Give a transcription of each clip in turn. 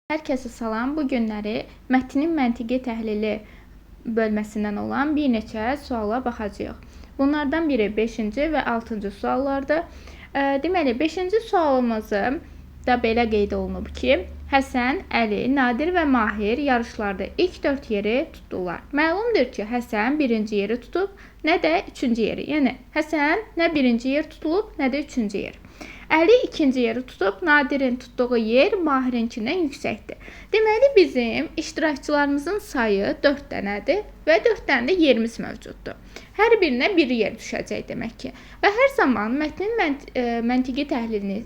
Hər kəsə salam. Bu günləri mətnin məntiqi təhlili bölməsindən olan bir neçə suala baxacağıq. Bunlardan biri 5-ci və 6-cı suallardır. Deməli, 5-ci sualımızı da belə qeyd olunub ki, Həsən, Əli, Nadir və Mahir yarışlarda ilk 4 yeri tutdular. Məlumdur ki, Həsən 1-ci yeri tutub, nə də 3-cü yeri. Yəni, Həsən nə 1-ci yer tutulub, nə də 3-cü yer. Əli 2-ci yeri tutub, Nadirin tutduğu yer Mahirinkindən yüksəkdir. Deməli, bizim iştirakçılarımızın sayı 4 dənədir və 4 dənə də yerimiz mövcuddur. Hər birinə bir yer düşəcək demək ki. Və hər zaman mətnin məntiqi təhlilini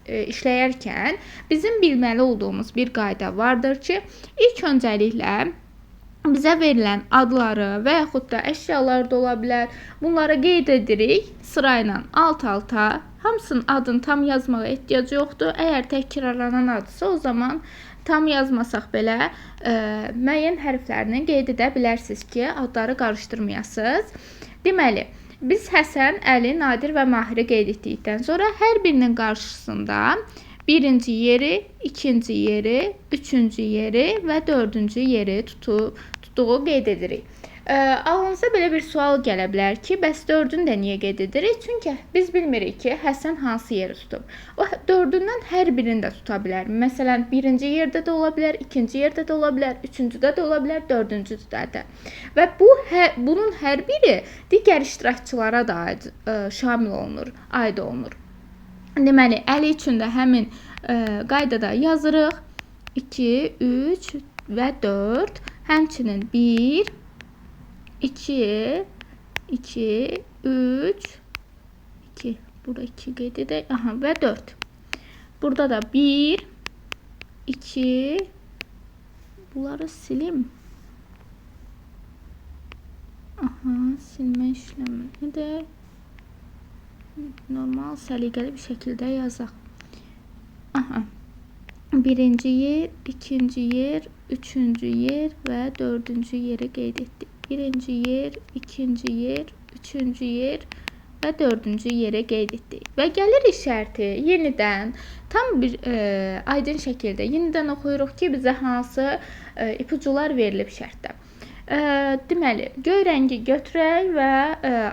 işləyərkən bizim bilməli olduğumuz bir qayda vardır ki, ilk öncəliklə bizə verilən adları və yaxud da əşyalar da ola bilər. Bunları qeyd edirik sırayla alt-alta. Hamısının adını tam yazmağa ehtiyac yoxdur. Əgər təkrarlanan adsa, o zaman tam yazmasaq belə müəyyən hərflərini qeyd edə bilərsiniz ki, adları qarışdırmayasınız. Deməli, biz Həsən, Əli, Nadir və Mahiri qeyd etdikdən sonra hər birinin qarşısında 1-ci yeri, 2-ci yeri, 3-cü yeri və 4-cü yeri tutduğu qeyd edirik. Ağlınıza belə bir sual gələ bilər ki, bəs 4-ünü də niyə qeyd edirik? Çünki biz bilmirik ki, Həsən hansı yeri tutub. O 4-ündən hər birini də tuta bilər. Məsələn, 1-ci yerdə də ola bilər, 2-ci yerdə də ola bilər, 3-cüdə də ola bilər, 4-cüdə də. Və bunun hər biri digər iştirakçılara da şamil olunur, aid olunur. Deməli, Əli üçün də həmin qaydada yazırıq. 2, 3 və 4. Həmçinin 1, 2, 2, 3, 2, burada 2 qeyd edək, və 4. Burada da 1, 2, bunları silim. Silmə işləmi edək. Normal, səliqəli bir şəkildə yazaq. 1-ci yer, 2-ci yer, 3-cü yer və 4-cü yeri qeyd etdik. 1-ci yer, 2-ci yer, 3-cü yer və 4-cü yerə qeyd etdik. Və gəlirik şərti yenidən tam bir aydın şəkildə yenidən oxuyuruq ki, bizə hansı ipucular verilib şərtdə. Deməli, göy rəngi götürək və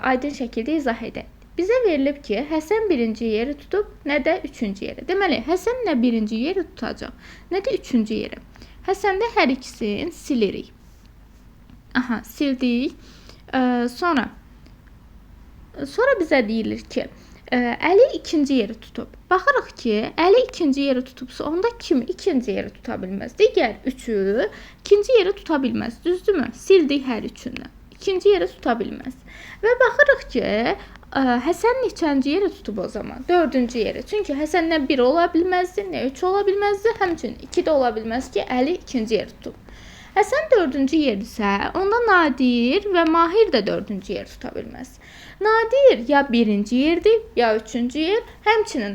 aydın şəkildə izah edək. Bizə verilib ki, Həsən 1-ci yeri tutub, nə də 3-cü yeri. Deməli, Həsən nə 1-ci yeri tutacaq, nə də 3-cü yeri. Həsəndə hər ikisini silirik. Sildik. Sonra bizə deyilir ki, Əli 2-ci yeri tutub. Baxırıq ki, Əli 2-ci yeri tutubsa, onda kim 2-ci yeri tuta bilməz? Digər 3-ü 2-ci yeri tuta bilməz. Düzdürmü? Sildik hər üçündən. 2-ci yeri tuta bilməz. Və baxırıq ki, Həsən neçənci yeri tutub o zaman? 4-cü yeri. Çünki Həsən nə 1 ola bilməzdi, nə 3 ola bilməzdi, həmçinin 2 də ola bilməz ki, Əli 2-ci yeri tutub. Həsən 4-cü yerdirsə, onda Nadir və Mahir də 4-cü yeri tuta bilməz. Nadir ya 1-ci yerdir, ya 3-cü yer, həmçinin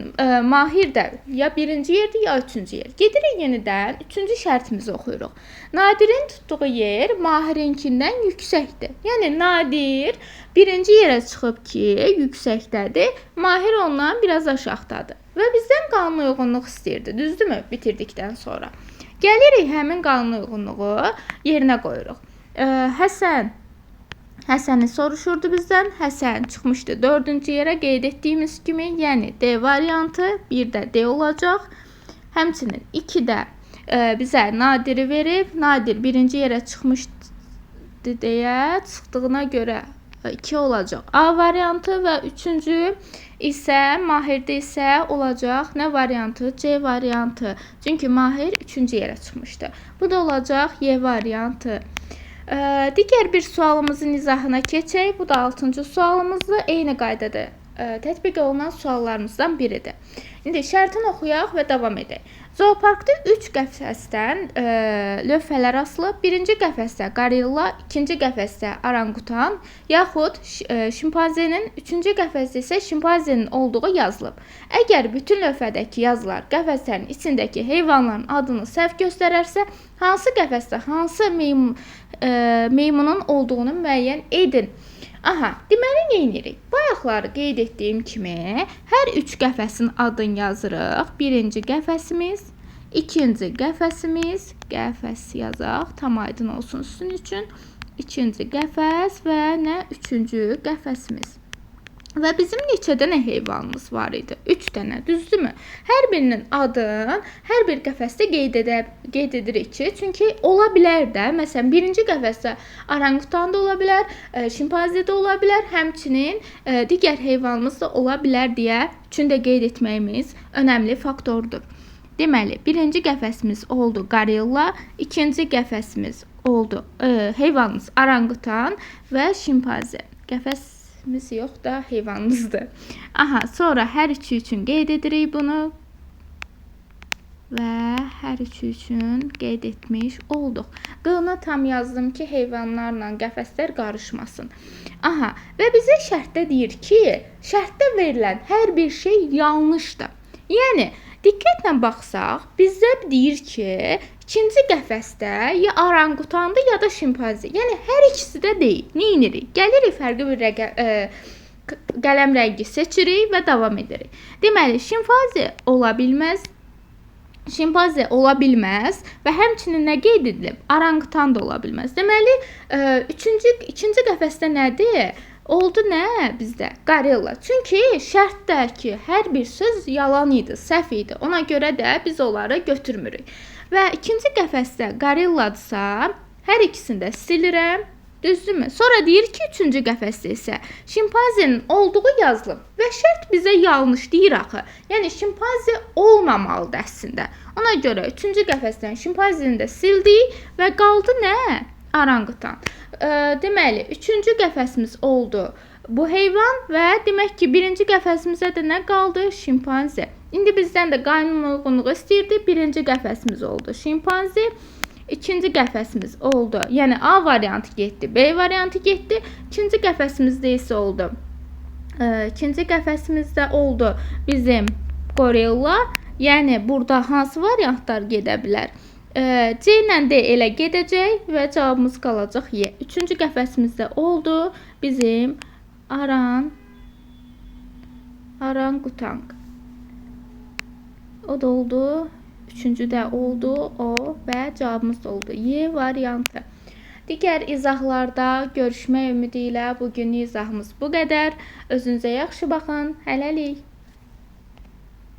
Mahir də ya 1-ci yerdir, ya 3-cü yer. Gedirik yenidən 3-cü şərtimizi oxuyuruq. Nadirin tutduğu yer Mahirinkindən yüksəkdir. Yəni, Nadir 1-ci yerə çıxıb ki, yüksəkdədir, Mahir ondan biraz aşağıdadır. Və bizdən qanun uyğunluq istəyirdi, düzdürmü? Bitirdikdən sonra. Gəlirik həmin qanun uyğunluğu yerinə qoyuruq. Həsəni soruşurdu bizdən. Həsən çıxmışdı 4-cü yerə qeyd etdiyimiz kimi, yəni D variantı, bir də D olacaq. Həmçinin 2-də bizə Nadiri verib. Nadir 1-ci yerə çıxmışdı deyə, çıxdığına görə 2 olacaq A variantı və 3-cü isə Mahirdə isə olacaq nə variantı? C variantı. Çünki Mahir 3-cü yerə çıxmışdı. Bu da olacaq Y variantı. Digər bir sualımızın izahına keçək. Bu da 6-cı sualımızdır. Eyni qaydada tətbiq olunan suallarımızdan biridir. İndi şərtini oxuyaq və davam edək. Zooparkda 3 qəfəsdən lövhələr asılıb. 1-ci qəfəsdə qorilla, 2-ci qəfəsdə oranqutan, yaxud şimpanzenin, 3-cü qəfəsdə isə şimpanzenin olduğu yazılıb. Əgər bütün lövhədəki yazılar qəfəslərin içindəki heyvanların adını səhv göstərərsə, hansı qəfəsdə hansı meymunun olduğunu müəyyən edin. Deməli, nə edirik? Bayaqları qeyd etdiyim kimi, hər 3 qəfəsin adını yazırıq. 1-ci qəfəsimiz, İkinci qəfəsimiz, qəfəs yazaq, tam aydın olsun sizin üçün. İkinci qəfəs və nə? Üçüncü qəfəsimiz. Və bizim neçə dənə heyvanımız var idi? 3 dənə, düzdürmü? Hər birinin adını hər bir qəfəsdə qeyd edirik ki, çünki ola bilər də, məsələn, birinci qəfəsdə oranqutan da ola bilər, şimpanze də ola bilər, həmçinin digər heyvanımız da ola bilər deyə üçün də qeyd etməyimiz önəmli faktordur. Deməli, birinci qəfəsimiz oldu gorilla, ikinci qəfəsimiz oldu heyvanımız oranqutan və şimpanze. Qəfəsimiz yox da heyvanımızdır. Aha, sonra hər üçü üçün qeyd edirik bunu və hər üçü üçün qeyd etmiş olduq. Qığına tam yazdım ki, heyvanlarla qəfəslər qarışmasın. Aha, və bizə şərtdə deyir ki, şərtdə verilən hər bir şey yanlışdır. Yəni, diqqətlə baxsaq, bizdə deyir ki, ikinci qəfəsdə ya oranqutandır, ya da şimpanze. Yəni, hər ikisi də deyil. Neyinirik? Gəlirik fərqli bir qələm rəngi seçirik və davam edirik. Deməli, şimpanze ola bilməz. Şimpanze ola bilməz və həmçinin nə qeyd edilib? Oranqutan da ola bilməz. Deməli, ikinci qəfəsdə nədir? Oldu nə bizdə? Gorilla. Çünki şərtdə ki, hər bir söz yalan idi, səhv idi. Ona görə də biz onları götürmürük. Və ikinci qəfəsdə gorilladısa, hər ikisini də silirəm. Düzdürmü? Sonra deyir ki, üçüncü qəfəsdə isə şimpanzenin olduğu yazılıb və şərt bizə yanlış deyir axı. Yəni, şimpanze olmamalıdır əslində. Ona görə üçüncü qəfəsdən şimpanzeni də sildik və qaldı nə? Oranqutan. Deməli, üçüncü qəfəsimiz oldu bu heyvan və demək ki, birinci qəfəsimizə də nə qaldı? Şimpanze. İndi bizdən də qaynun uyğunluğu istəyirdi. Birinci qəfəsimiz oldu şimpanze. İkinci qəfəsimiz oldu. Yəni, A variantı getdi, B variantı getdi. İkinci qəfəsimizdə isə oldu. İkinci qəfəsimizdə oldu bizim gorilla. Yəni, burada hansı variantlar gedə bilər? C ilə D elə gedəcək və cavabımız qalacaq Y. Üçüncü qəfəsimizdə oldu bizim oranqutan. O da oldu. Üçüncü də oldu O və cavabımız da oldu Y variantı. Digər izahlarda görüşmək ümidi ilə bugünlük izahımız bu qədər. Özünüzə yaxşı baxın. Hələlik.